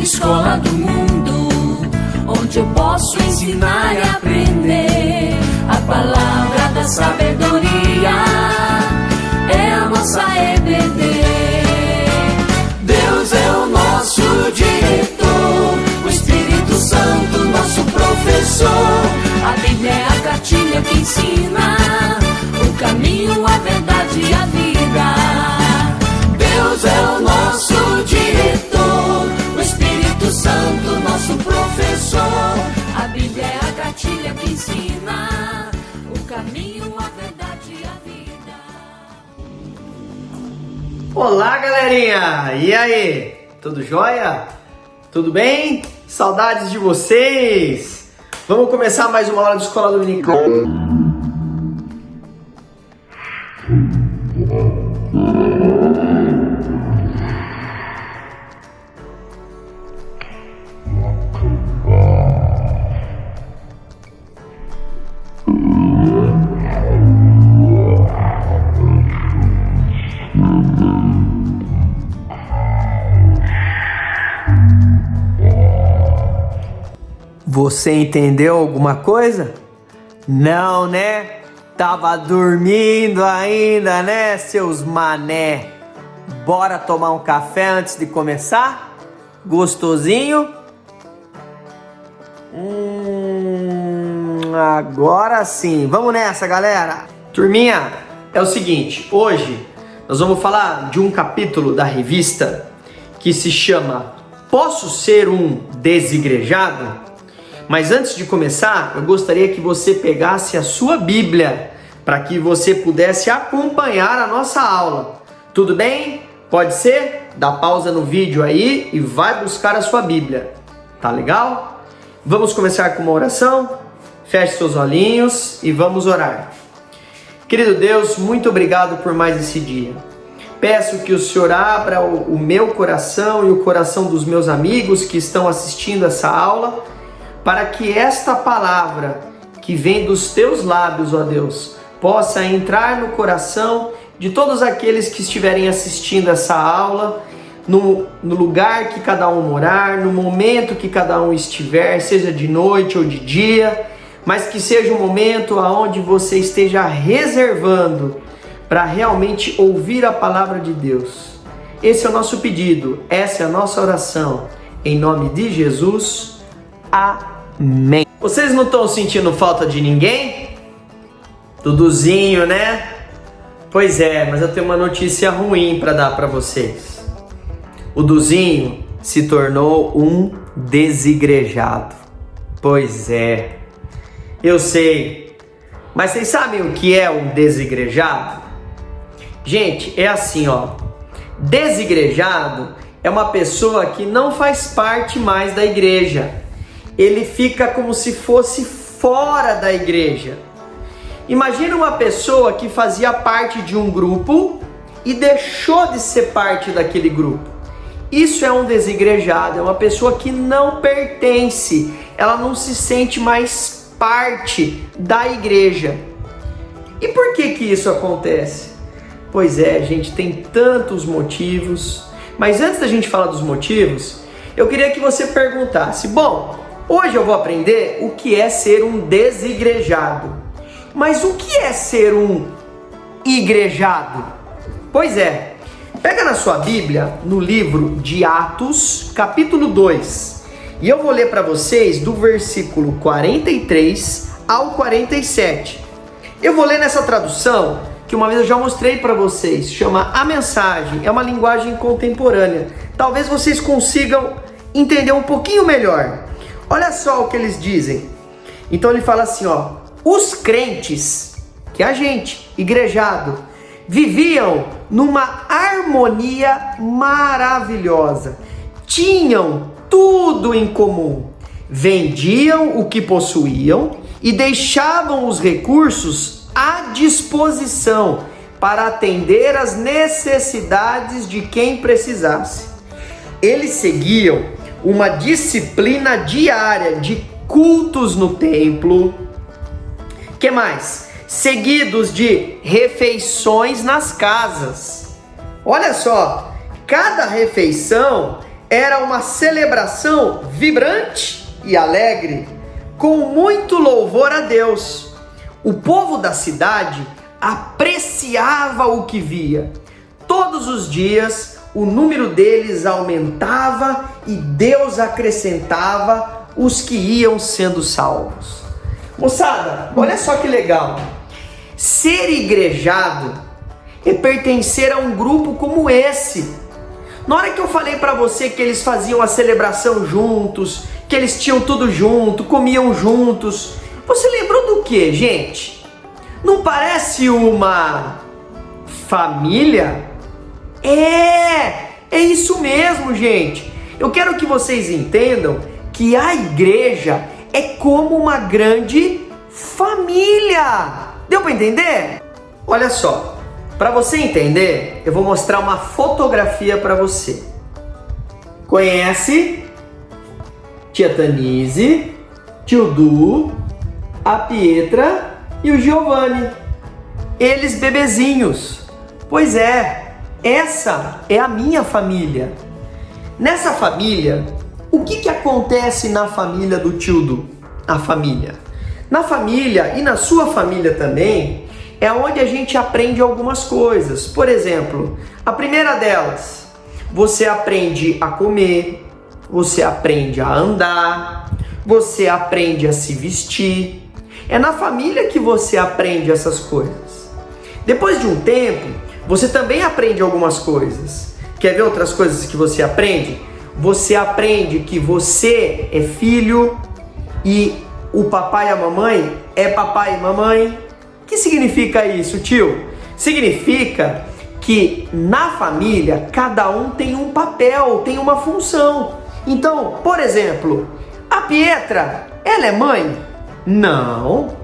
escola do mundo, onde eu posso ensinar e aprender. A palavra da sabedoria é a nossa EBD. Deus é o nosso diretor, o Espírito Santo nosso professor. A Bíblia é a cartilha que ensina o caminho, a verdade e a vida. Deus é o nosso diretor, o Espírito Santo nosso professor. A Bíblia é a cartilha que ensina o caminho, a verdade e a vida. Olá, galerinha! E aí? Tudo jóia? Tudo bem? Saudades de vocês! Vamos começar mais uma aula de Escola Dominical. Você entendeu alguma coisa? Não, né? Tava dormindo ainda, né, seus mané? Bora tomar um café antes de começar? Gostosinho? Agora sim. Vamos nessa, galera. Turminha, é o seguinte. Hoje nós vamos falar de um capítulo da revista que se chama Posso Ser um Desigrejado? Mas antes de começar, eu gostaria que você pegasse a sua Bíblia para que você pudesse acompanhar a nossa aula. Tudo bem? Pode ser? Dá pausa no vídeo aí e vai buscar a sua Bíblia. Tá legal? Vamos começar com uma oração? Feche seus olhinhos e vamos orar. Querido Deus, muito obrigado por mais esse dia. Peço que o Senhor abra o meu coração e o coração dos meus amigos que estão assistindo essa aula, para que esta palavra que vem dos teus lábios, ó Deus, possa entrar no coração de todos aqueles que estiverem assistindo essa aula, no lugar que cada um morar, no momento que cada um estiver, seja de noite ou de dia, mas que seja um momento onde você esteja reservando para realmente ouvir a palavra de Deus. Esse é o nosso pedido, essa é a nossa oração, em nome de Jesus, amém. Vocês não estão sentindo falta de ninguém? Duduzinho, né? Pois é, mas eu tenho uma notícia ruim para dar para vocês. O Duduzinho se tornou um desigrejado. Pois é, eu sei. Mas vocês sabem o que é um desigrejado? Gente, é assim, ó. Desigrejado é uma pessoa que não faz parte mais da igreja. Ele fica como se fosse fora da igreja. Imagina uma pessoa que fazia parte de um grupo e deixou de ser parte daquele grupo. Isso é um desigrejado, é uma pessoa que não pertence, ela não se sente mais parte da igreja. E por que isso acontece? Pois é, gente, tem tantos motivos. Mas antes da gente falar dos motivos, eu queria que você perguntasse: bom, hoje eu vou aprender o que é ser um desigrejado. Mas o que é ser um igrejado? Pois é, pega na sua Bíblia, no livro de Atos, capítulo 2. E eu vou ler para vocês do versículo 43 ao 47. Eu vou ler nessa tradução que uma vez eu já mostrei para vocês, chama A Mensagem, é uma linguagem contemporânea. Talvez vocês consigam entender um pouquinho melhor. Olha só o que eles dizem. Então ele fala assim, ó: os crentes, que é a gente, igrejado, viviam numa harmonia maravilhosa. Tinham tudo em comum. Vendiam o que possuíam e deixavam os recursos à disposição para atender às necessidades de quem precisasse. Eles seguiam uma disciplina diária de cultos no templo. Que mais? Seguidos de refeições nas casas. Olha só, cada refeição era uma celebração vibrante e alegre, com muito louvor a Deus. O povo da cidade apreciava o que via. Todos os dias o número deles aumentava e Deus acrescentava os que iam sendo salvos. Moçada, olha só que legal. Ser igrejado é pertencer a um grupo como esse. Na hora que eu falei para você que eles faziam a celebração juntos, que eles tinham tudo junto, comiam juntos, você lembrou do que, gente? Não parece uma família? É isso mesmo, gente. Eu quero que vocês entendam que a igreja é como uma grande família. Deu para entender? Olha só, para você entender, eu vou mostrar uma fotografia para você. Conhece? Tia Tanise, tio Du, a Pietra e o Giovanni. Eles bebezinhos. Pois é, essa é a minha família. Nessa família, o que acontece na família do tio Du? A família. Na família e na sua família também, é onde a gente aprende algumas coisas. Por exemplo, a primeira delas, você aprende a comer, você aprende a andar, você aprende a se vestir. É na família que você aprende essas coisas. Depois de um tempo, você também aprende algumas coisas. Quer ver outras coisas que você aprende? Você aprende que você é filho e o papai e a mamãe é papai e mamãe. O que significa isso, tio? Significa que na família cada um tem um papel, tem uma função. Então, por exemplo, a Pietra, ela é mãe? Não.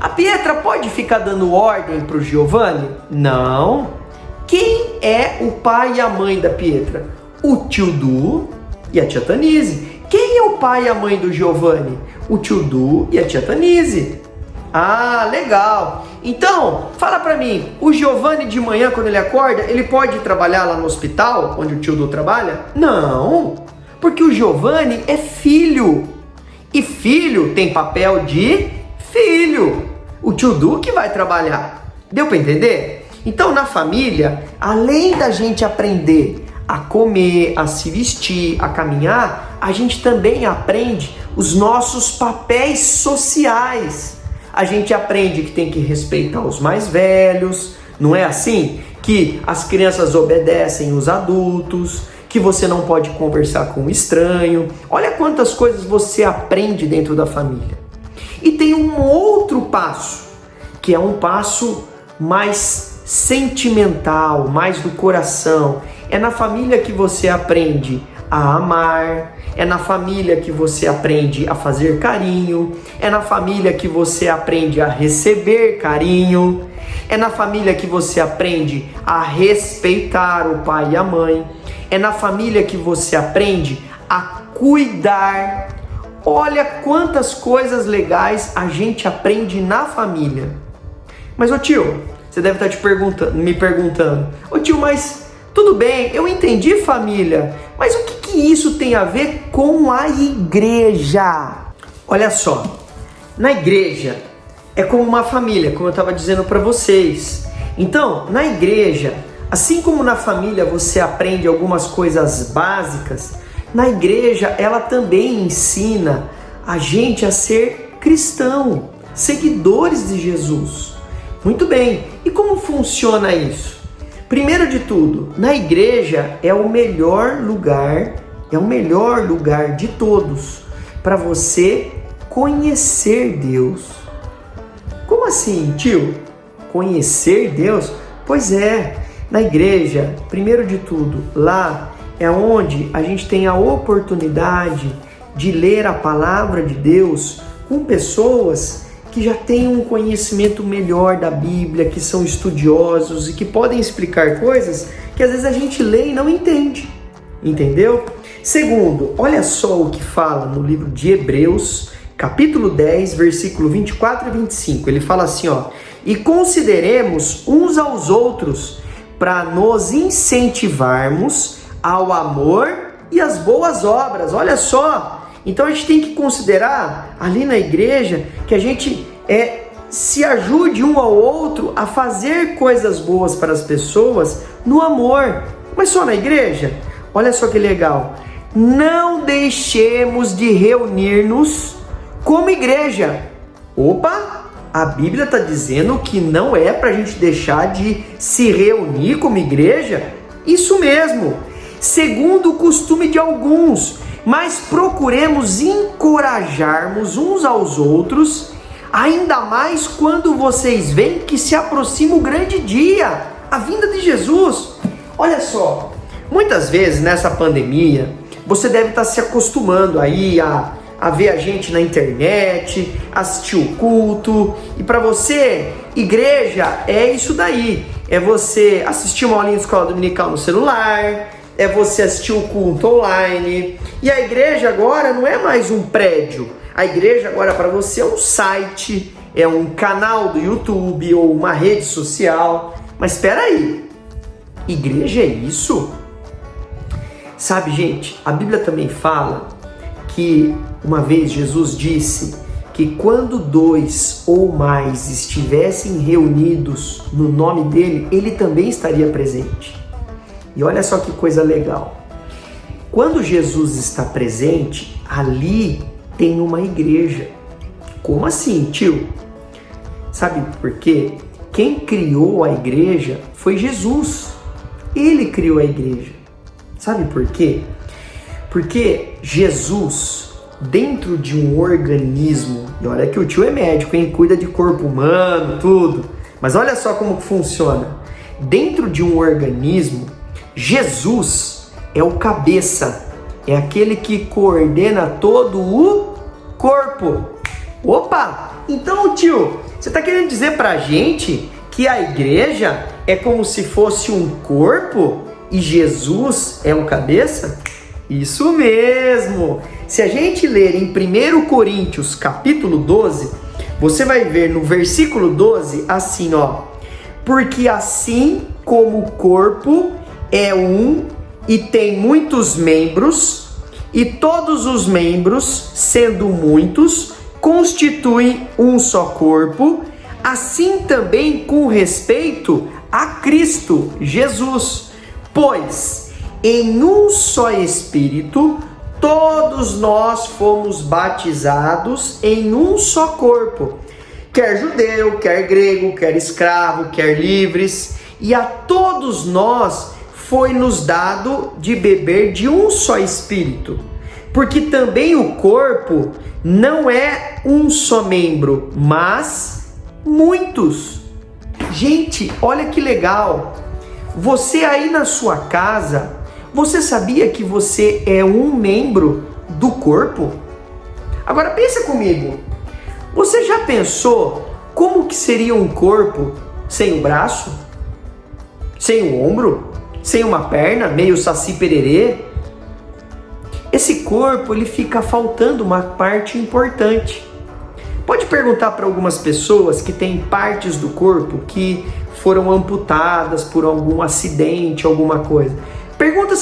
A Pietra pode ficar dando ordem para o Giovanni? Não. Quem é o pai e a mãe da Pietra? O tio Du e a tia Tanise. Quem é o pai e a mãe do Giovanni? O tio Du e a tia Tanise. Ah, legal. Então, fala pra mim, o Giovanni de manhã, quando ele acorda, ele pode trabalhar lá no hospital, onde o tio Du trabalha? Não, porque o Giovanni é filho. E filho tem papel de filho. O tio Du que vai trabalhar. Deu pra entender? Então, na família, além da gente aprender a comer, a se vestir, a caminhar, a gente também aprende os nossos papéis sociais. A gente aprende que tem que respeitar os mais velhos, não é assim? Que as crianças obedecem os adultos, que você não pode conversar com um estranho. Olha quantas coisas você aprende dentro da família. E tem um outro passo, que é um passo mais sentimental, mais do coração. É na família que você aprende a amar, é na família que você aprende a fazer carinho, é na família que você aprende a receber carinho, é na família que você aprende a respeitar o pai e a mãe, é na família que você aprende a cuidar. Olha quantas coisas legais a gente aprende na família. Mas ô tio, você deve estar me perguntando, ô tio, mas tudo bem, eu entendi família, mas o que isso tem a ver com a igreja? Olha só, na igreja é como uma família, como eu estava dizendo para vocês. Então, na igreja, assim como na família você aprende algumas coisas básicas, na igreja ela também ensina a gente a ser cristão, seguidores de Jesus. Muito bem, e como funciona isso? Primeiro de tudo, na igreja é o melhor lugar de todos para você conhecer Deus. Como assim, tio? Conhecer Deus? Pois é, na igreja, primeiro de tudo, lá é onde a gente tem a oportunidade de ler a palavra de Deus com pessoas que já têm um conhecimento melhor da Bíblia, que são estudiosos e que podem explicar coisas que às vezes a gente lê e não entende, entendeu? Segundo, olha só o que fala no livro de Hebreus, capítulo 10, versículo 24 e 25. Ele fala assim, ó: e consideremos uns aos outros para nos incentivarmos ao amor e as boas obras. Olha só, então a gente tem que considerar ali na igreja que a gente se ajude um ao outro a fazer coisas boas para as pessoas no amor. Mas só na igreja? Olha só que legal. Não deixemos de reunir-nos como igreja. Opa! A Bíblia está dizendo que não é para a gente deixar de se reunir como igreja? Isso mesmo, segundo o costume de alguns, mas procuremos encorajarmos uns aos outros, ainda mais quando vocês veem que se aproxima o grande dia, a vinda de Jesus. Olha só, muitas vezes nessa pandemia, você deve estar se acostumando aí a ver a gente na internet, assistir o culto, e para você, igreja é isso daí, é você assistir uma aulinha de escola dominical no celular, é você assistir o culto online, e a igreja agora não é mais um prédio, a igreja agora para você é um site, é um canal do YouTube ou uma rede social. Mas espera aí, igreja é isso? Sabe, gente, a Bíblia também fala que uma vez Jesus disse que quando 2 ou mais estivessem reunidos no nome dele, ele também estaria presente. E olha só que coisa legal. Quando Jesus está presente, ali tem uma igreja. Como assim, tio? Sabe por quê? Quem criou a igreja foi Jesus. Ele criou a igreja. Sabe por quê? Porque Jesus, dentro de um organismo, e olha que o tio é médico, hein? Cuida de corpo humano, tudo. Mas olha só como funciona. Dentro de um organismo, Jesus é o cabeça, é aquele que coordena todo o corpo. Opa! Então, tio, você está querendo dizer pra gente que a igreja é como se fosse um corpo e Jesus é um cabeça? Isso mesmo! Se a gente ler em 1 Coríntios capítulo 12, você vai ver no versículo 12 assim, ó. Porque assim como o corpo é um e tem muitos membros, e todos os membros, sendo muitos, constituem um só corpo, assim também com respeito a Cristo Jesus. Pois em um só Espírito todos nós fomos batizados em um só corpo, quer judeu, quer grego, quer escravo, quer livres, e a todos nós foi nos dado de beber de um só Espírito, porque também o corpo não é um só membro, mas muitos. Gente, olha que legal! Você aí na sua casa, você sabia que você é um membro do corpo? Agora pensa comigo, você já pensou como que seria um corpo sem o braço? Sem o ombro? Sem uma perna, meio saci pererê? Esse corpo, ele fica faltando uma parte importante. Pode perguntar para algumas pessoas que têm partes do corpo que foram amputadas por algum acidente, alguma coisa. Pergunta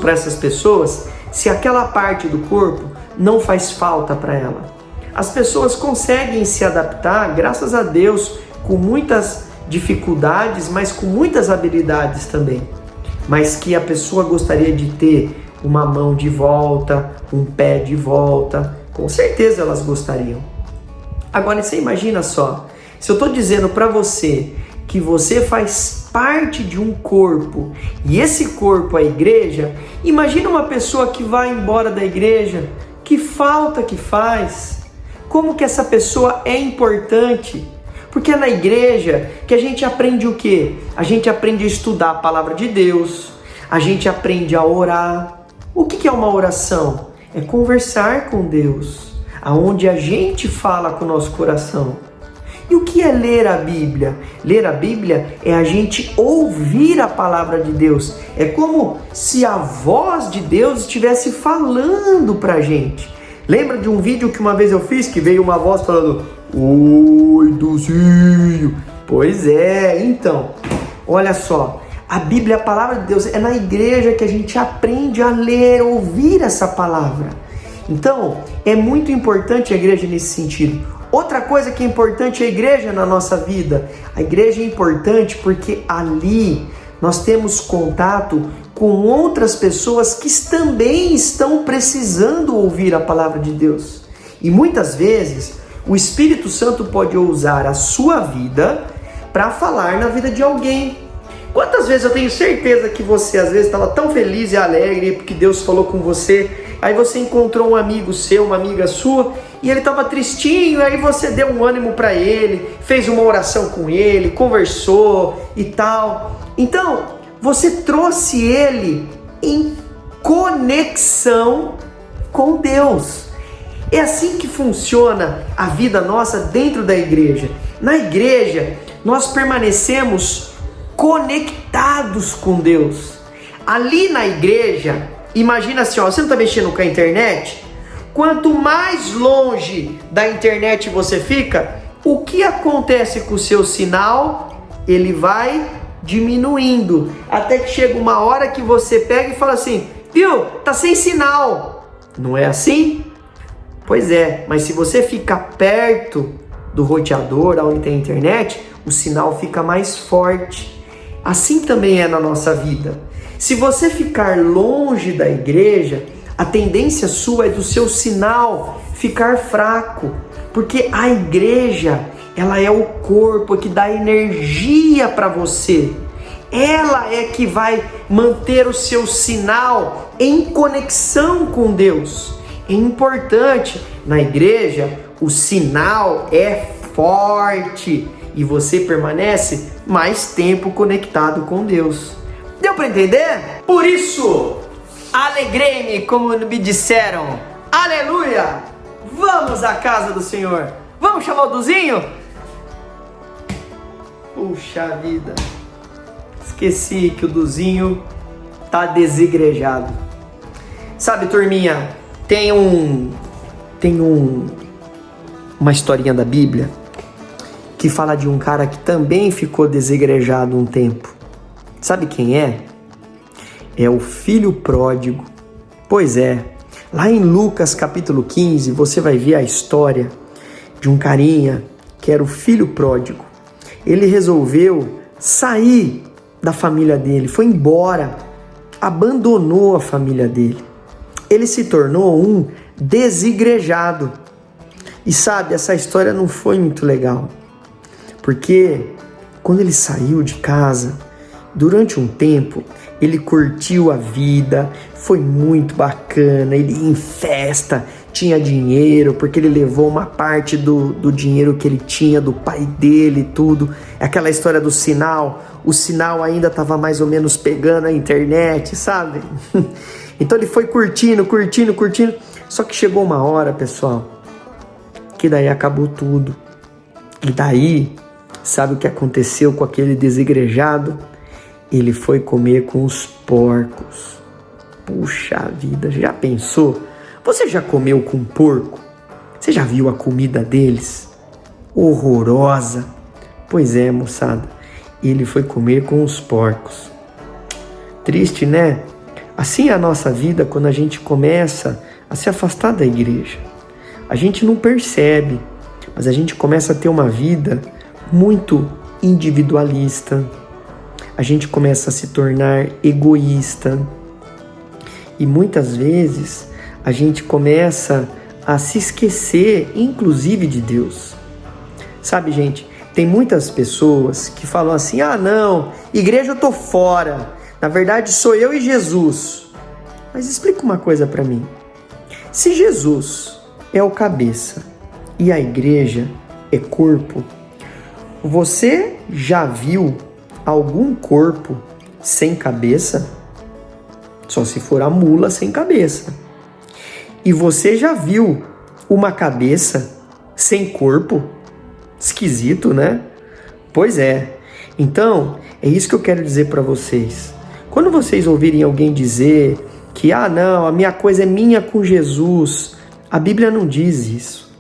para essas pessoas se aquela parte do corpo não faz falta para ela. As pessoas conseguem se adaptar, graças a Deus, com muitas dificuldades, mas com muitas habilidades também. Mas que a pessoa gostaria de ter uma mão de volta, um pé de volta, com certeza elas gostariam. Agora você imagina só, se eu estou dizendo para você que você faz parte de um corpo e esse corpo é a igreja, imagina uma pessoa que vai embora da igreja, que falta que faz, como que essa pessoa é importante. Porque é na igreja que a gente aprende o quê? A gente aprende a estudar a palavra de Deus, a gente aprende a orar. O que é uma oração? É conversar com Deus, aonde a gente fala com o nosso coração. E o que é ler a Bíblia? Ler a Bíblia é a gente ouvir a palavra de Deus. É como se a voz de Deus estivesse falando pra gente. Lembra de um vídeo que uma vez eu fiz que veio uma voz falando: "Oi, Duzinho". Pois é, então, olha só, A Bíblia, a palavra de Deus, é na igreja que a gente aprende a ler, ouvir essa palavra. Então, é muito importante a igreja nesse sentido. Outra coisa que é importante é a igreja na nossa vida. A igreja é importante porque ali nós temos contato com outras pessoas que também estão precisando ouvir a palavra de Deus. E muitas vezes o Espírito Santo pode usar a sua vida para falar na vida de alguém. Quantas vezes eu tenho certeza que você às vezes estava tão feliz e alegre porque Deus falou com você, aí você encontrou um amigo seu, uma amiga sua, e ele estava tristinho, aí você deu um ânimo para ele, fez uma oração com ele, conversou e tal. Então, você trouxe ele em conexão com Deus. É assim que funciona a vida nossa dentro da igreja. Na igreja, nós permanecemos conectados com Deus. Ali na igreja, imagina assim, ó, você não está mexendo com a internet? Quanto mais longe da internet você fica, o que acontece com o seu sinal? Ele vai diminuindo, até que chega uma hora que você pega e fala assim, viu, tá sem sinal. Não é assim? Pois é, mas se você ficar perto do roteador, onde tem internet, o sinal fica mais forte. Assim também é na nossa vida. Se você ficar longe da igreja, a tendência sua é do seu sinal ficar fraco, porque a igreja, ela é o corpo que dá energia para você. Ela é que vai manter o seu sinal em conexão com Deus. É importante, na igreja, o sinal é forte e você permanece mais tempo conectado com Deus. Deu para entender? Por isso, alegrei-me, como me disseram. Aleluia! Vamos à casa do Senhor. Vamos chamar o Duzinho? Puxa vida. Esqueci que o Duzinho tá desigrejado. Sabe, turminha, tem uma historinha da Bíblia que fala de um cara que também ficou desigrejado um tempo. Sabe quem é? É o filho pródigo. Pois é, lá em Lucas capítulo 15, você vai ver a história de um carinha que era o filho pródigo. Ele resolveu sair da família dele, foi embora, abandonou a família dele. Ele se tornou um desigrejado. E sabe, essa história não foi muito legal, porque quando ele saiu de casa, durante um tempo, ele curtiu a vida, foi muito bacana, ele ia em festa, tinha dinheiro, porque ele levou uma parte do dinheiro que ele tinha do pai dele e tudo. Aquela história do sinal, o sinal ainda estava mais ou menos pegando a internet, sabe? Então ele foi curtindo, só que chegou uma hora, pessoal, que daí acabou tudo. E daí, sabe o que aconteceu com aquele desigrejado? Ele foi comer com os porcos. Puxa vida, já pensou? Você já comeu com porco? Você já viu a comida deles? Horrorosa. Pois é, moçada, ele foi comer com os porcos. Triste, né? Assim é a nossa vida quando a gente começa a se afastar da igreja. A gente não percebe, mas a gente começa a ter uma vida muito individualista. A gente começa a se tornar egoísta. E muitas vezes a gente começa a se esquecer, inclusive de Deus. Sabe, gente, tem muitas pessoas que falam assim, ah não, igreja eu tô fora, na verdade sou eu e Jesus. Mas explica uma coisa para mim. Se Jesus é o cabeça e a igreja é corpo, você já viu algum corpo sem cabeça? Só se for a mula sem cabeça. E você já viu uma cabeça sem corpo? Esquisito, né? Pois é. Então, é isso que eu quero dizer para vocês. Quando vocês ouvirem alguém dizer que, ah não, a minha coisa é minha com Jesus, a Bíblia não diz isso.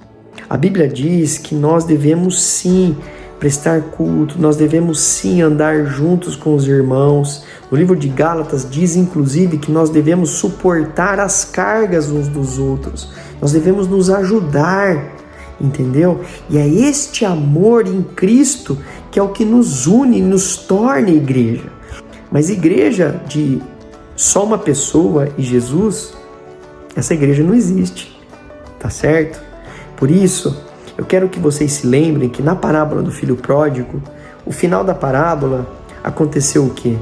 A Bíblia diz que nós devemos sim prestar culto, nós devemos sim andar juntos com os irmãos. No livro de Gálatas diz inclusive que nós devemos suportar as cargas uns dos outros, nós devemos nos ajudar, entendeu? E é este amor em Cristo que é o que nos une, nos torna igreja. Mas igreja de só uma pessoa e Jesus, essa igreja não existe, tá certo? Por isso, eu quero que vocês se lembrem que na parábola do filho pródigo, o final da parábola aconteceu o quê?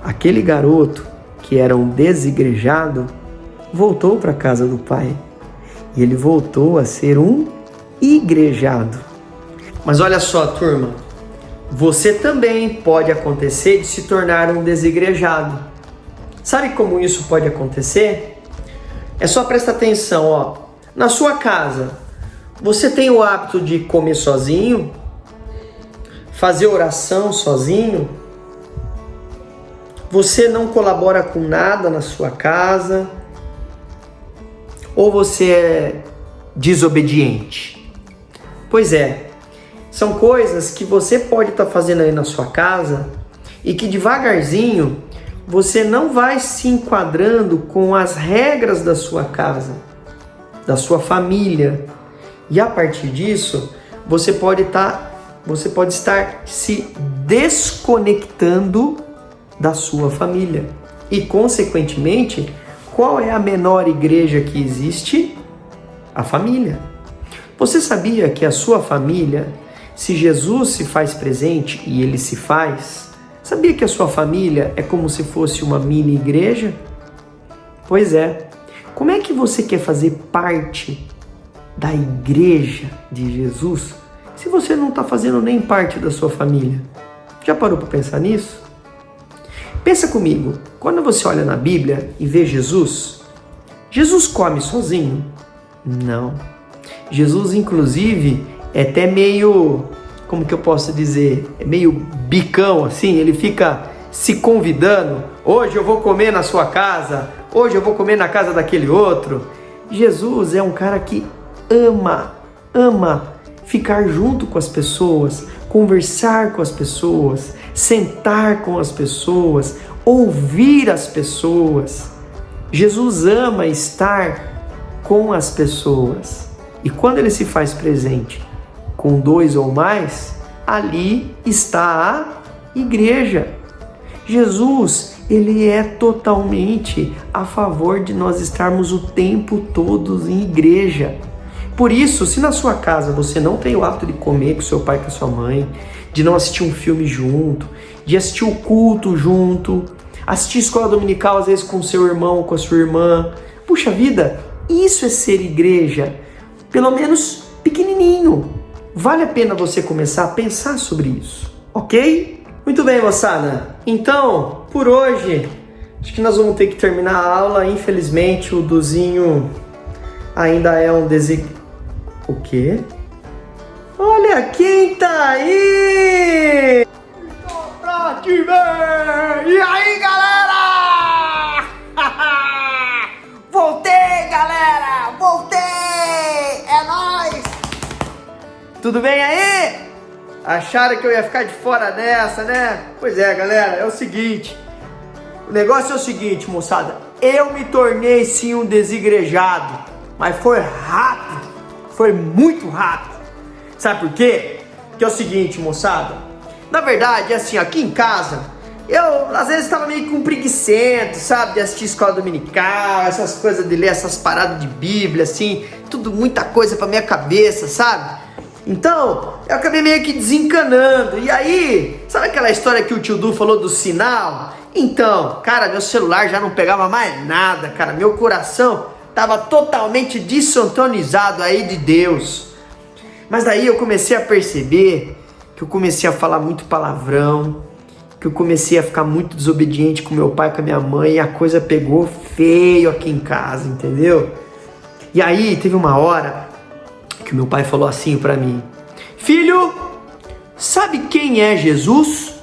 Aquele garoto que era um desigrejado voltou para a casa do pai e ele voltou a ser um igrejado. Mas olha só, turma, você também pode acontecer de se tornar um desigrejado. Sabe como isso pode acontecer? É só prestar atenção, ó. Na sua casa, você tem o hábito de comer sozinho? Fazer oração sozinho? Você não colabora com nada na sua casa? Ou você é desobediente? Pois é, são coisas que você pode estar fazendo aí na sua casa e que devagarzinho você não vai se enquadrando com as regras da sua casa, da sua família. E a partir disso, você pode estar se desconectando da sua família. E, consequentemente, qual é a menor igreja que existe? A família. Você sabia que a sua família, se Jesus se faz presente e ele se faz, sabia que a sua família é como se fosse uma mini igreja? Pois é. Como é que você quer fazer parte da igreja de Jesus se você não está fazendo nem parte da sua família? Já parou para pensar nisso? Pensa comigo, quando você olha na Bíblia e vê Jesus, Jesus come sozinho? Não. Jesus, inclusive, é até meio, como que eu posso dizer, é meio bicão assim, ele fica se convidando, hoje eu vou comer na sua casa, hoje eu vou comer na casa daquele outro. Jesus é um cara que ama ficar junto com as pessoas, conversar com as pessoas, sentar com as pessoas, ouvir as pessoas. Jesus ama estar com as pessoas. E quando ele se faz presente com 2 ou mais, ali está a igreja. Jesus, ele é totalmente a favor de nós estarmos o tempo todo em igreja. Por isso, se na sua casa você não tem o hábito de comer com seu pai e com a sua mãe, de não assistir um filme junto, de assistir o culto junto, assistir escola dominical às vezes com seu irmão ou com a sua irmã, puxa vida, isso é ser igreja, pelo menos pequenininho. Vale a pena você começar a pensar sobre isso, ok? Muito bem, moçada. Então, por hoje, acho que nós vamos ter que terminar a aula. Infelizmente, o Duzinho ainda é um O quê? Olha quem tá aí! Pra te ver! E aí, galera? Voltei, galera! Voltei! É nóis! Tudo bem aí? Acharam que eu ia ficar de fora dessa, né? Pois é, galera, é o seguinte. O negócio é o seguinte, moçada. Eu me tornei sim um desigrejado, mas foi rápido. Foi muito rápido. Sabe por quê? Porque é o seguinte, moçada. Na verdade, assim, aqui em casa, eu às vezes estava meio com preguiçento, sabe? De assistir escola dominical, essas coisas de ler essas paradas de Bíblia, assim. Tudo muita coisa pra minha cabeça, sabe? Então, eu acabei meio que desencanando. E aí, sabe aquela história que o tio Du falou do sinal? Então, cara, meu celular já não pegava mais nada, cara. Meu coração estava totalmente desintonizado aí de Deus. Mas daí eu comecei a perceber que eu comecei a falar muito palavrão, que eu comecei a ficar muito desobediente com meu pai, com a minha mãe, e a coisa pegou feio aqui em casa, entendeu? E aí teve uma hora que meu pai falou assim pra mim: filho, sabe quem é Jesus?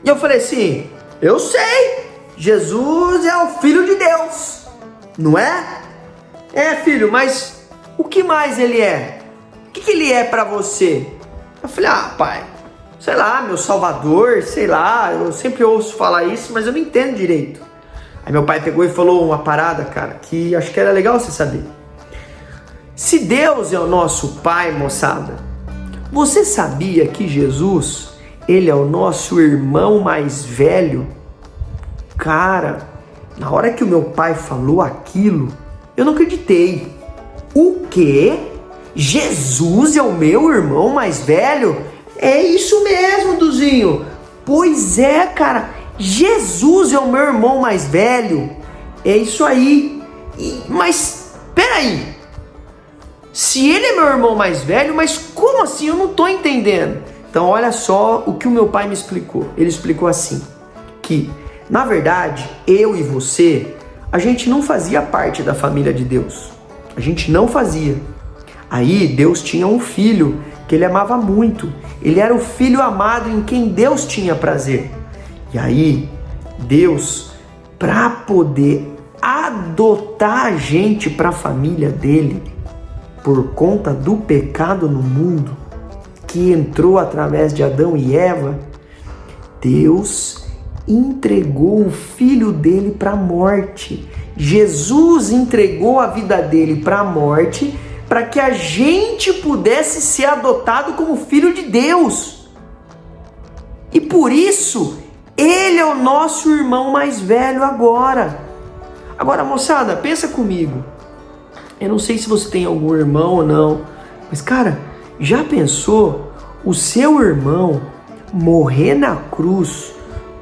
E eu falei assim: eu sei, Jesus é o Filho de Deus, não é? É, filho, mas o que mais ele é? O que ele é pra você? Eu falei, pai, sei lá, meu salvador, sei lá, eu sempre ouço falar isso, mas eu não entendo direito. Aí meu pai pegou e falou uma parada, cara, que acho que era legal você saber. Se Deus é o nosso pai, moçada, você sabia que Jesus, ele é o nosso irmão mais velho? Cara, na hora que o meu pai falou aquilo, eu não acreditei. O quê? Jesus é o meu irmão mais velho? É isso mesmo, Duzinho. Pois é, cara. Jesus é o meu irmão mais velho. É isso aí. Mas, peraí. Se ele é meu irmão mais velho, mas como assim? Eu não tô entendendo. Então, olha só o que o meu pai me explicou. Ele explicou assim, que, na verdade, eu e você, a gente não fazia parte da família de Deus. A gente não fazia. Aí, Deus tinha um filho que ele amava muito. Ele era o filho amado em quem Deus tinha prazer. E aí, Deus, para poder adotar a gente para a família dele, por conta do pecado no mundo, que entrou através de Adão e Eva, Deus entregou o filho dele para a morte. Jesus entregou a vida dele para a morte, para que a gente pudesse ser adotado como filho de Deus. E por isso, ele é o nosso irmão mais velho agora. Agora, moçada, pensa comigo. Eu não sei se você tem algum irmão ou não, mas, cara, já pensou o seu irmão morrer na cruz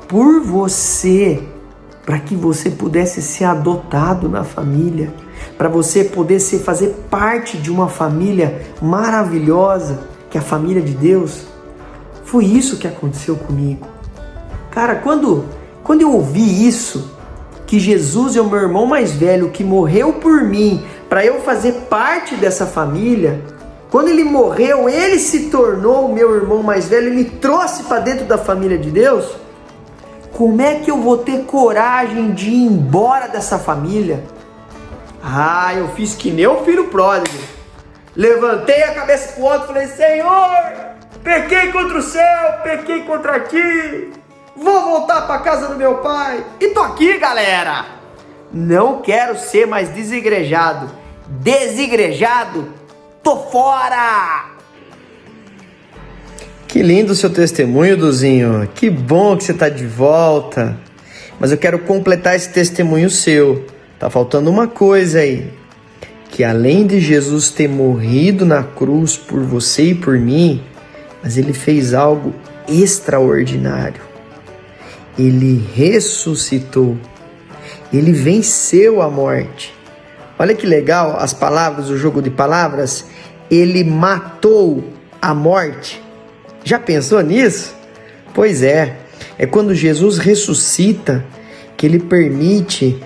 por você, para que você pudesse ser adotado na família, para você poder fazer parte de uma família maravilhosa, que é a família de Deus? Foi isso que aconteceu comigo. Cara, quando eu ouvi isso, que Jesus é o meu irmão mais velho, que morreu por mim, para eu fazer parte dessa família, quando ele morreu, ele se tornou o meu irmão mais velho e me trouxe para dentro da família de Deus. Como é que eu vou ter coragem de ir embora dessa família? Eu fiz que nem o filho pródigo. Levantei a cabeça pro alto e falei, Senhor, pequei contra o céu, pequei contra ti, vou voltar para casa do meu pai. E tô aqui, galera. Não quero ser mais desigrejado. Desigrejado, tô fora! Que lindo o seu testemunho, Duzinho. Que bom que você tá de volta. Mas eu quero completar esse testemunho seu. Tá faltando uma coisa aí. Que além de Jesus ter morrido na cruz por você e por mim, mas ele fez algo extraordinário. Ele ressuscitou. Ele venceu a morte. Olha que legal as palavras, o jogo de palavras. Ele matou a morte. Já pensou nisso? Pois é quando Jesus ressuscita que ele permite,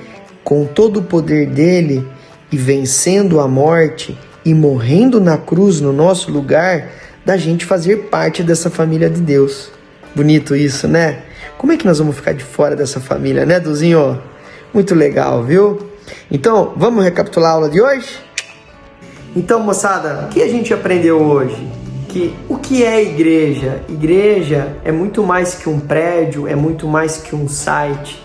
com todo o poder dele, e vencendo a morte e morrendo na cruz no nosso lugar, da gente fazer parte dessa família de Deus. Bonito isso, né? Como é que nós vamos ficar de fora dessa família, né, Duzinho? Muito legal, viu? Então, vamos recapitular a aula de hoje? Então, moçada, o que a gente aprendeu hoje? O que é igreja? Igreja é muito mais que um prédio, é muito mais que um site.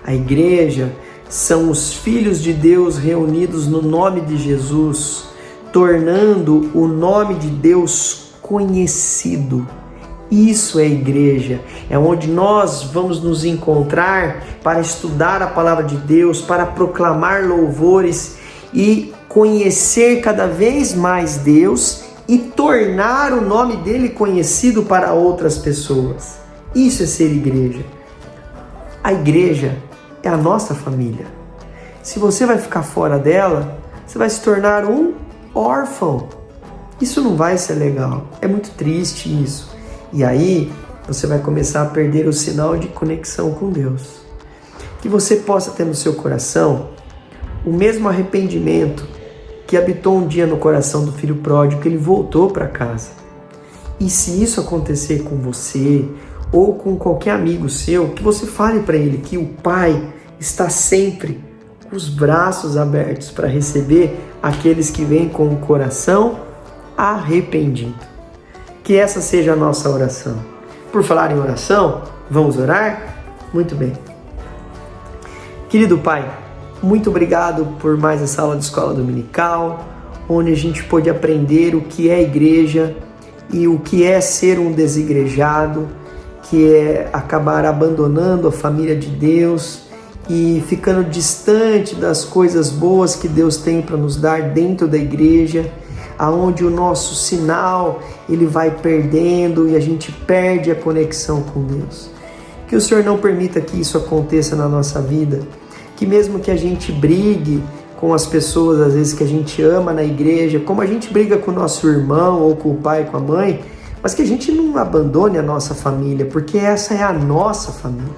A igreja são os filhos de Deus reunidos no nome de Jesus, tornando o nome de Deus conhecido. Isso é igreja, é onde nós vamos nos encontrar para estudar a palavra de Deus, para proclamar louvores e conhecer cada vez mais Deus e tornar o nome dele conhecido para outras pessoas. Isso é ser igreja. A igreja é a nossa família. Se você vai ficar fora dela, você vai se tornar um órfão. Isso não vai ser legal, é muito triste isso. E aí, você vai começar a perder o sinal de conexão com Deus. Que você possa ter no seu coração o mesmo arrependimento que habitou um dia no coração do filho pródigo, que ele voltou para casa. E se isso acontecer com você, ou com qualquer amigo seu, que você fale para ele que o Pai está sempre com os braços abertos para receber aqueles que vêm com o coração arrependido. Que essa seja a nossa oração. Por falar em oração, vamos orar? Muito bem. Querido Pai, muito obrigado por mais essa aula de escola dominical, onde a gente pôde aprender o que é igreja e o que é ser um desigrejado, que é acabar abandonando a família de Deus e ficando distante das coisas boas que Deus tem para nos dar dentro da igreja, aonde o nosso sinal ele vai perdendo e a gente perde a conexão com Deus. Que o Senhor não permita que isso aconteça na nossa vida, que mesmo que a gente brigue com as pessoas, às vezes que a gente ama na igreja, como a gente briga com o nosso irmão ou com o pai, com a mãe, mas que a gente não abandone a nossa família, porque essa é a nossa família.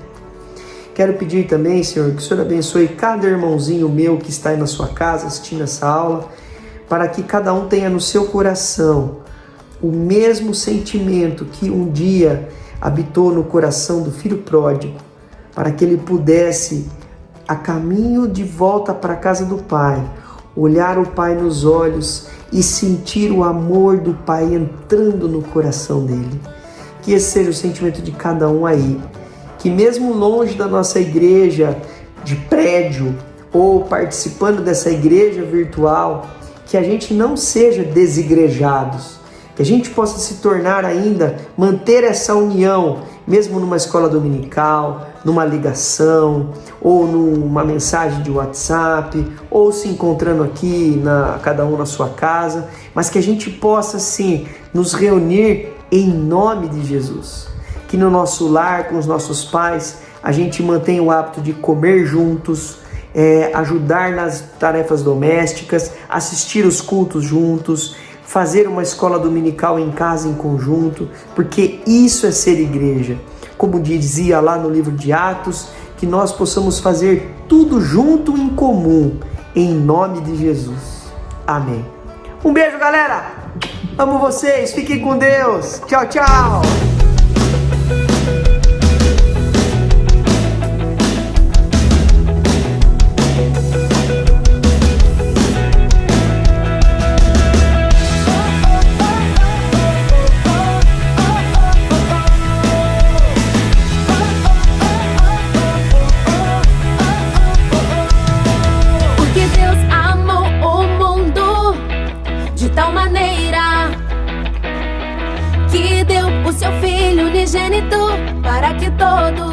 Quero pedir também, Senhor, que o Senhor abençoe cada irmãozinho meu que está aí na sua casa assistindo essa aula, para que cada um tenha no seu coração o mesmo sentimento que um dia habitou no coração do filho pródigo, para que ele pudesse, a caminho de volta para a casa do Pai, olhar o Pai nos olhos e sentir o amor do Pai entrando no coração dele. Que esse seja o sentimento de cada um aí. Que mesmo longe da nossa igreja de prédio ou participando dessa igreja virtual, que a gente não seja desigrejados, que a gente possa se tornar ainda, manter essa união, mesmo numa escola dominical, numa ligação, ou numa mensagem de WhatsApp, ou se encontrando aqui, cada um na sua casa, mas que a gente possa sim nos reunir em nome de Jesus. Que no nosso lar, com os nossos pais, a gente mantenha o hábito de comer juntos, ajudar nas tarefas domésticas, assistir os cultos juntos, fazer uma escola dominical em casa em conjunto, porque isso é ser igreja. Como dizia lá no livro de Atos, que nós possamos fazer tudo junto em comum, em nome de Jesus. Amém. Um beijo, galera! Amo vocês, fiquem com Deus. Tchau, tchau! Que deu o seu Filho unigênito para que todo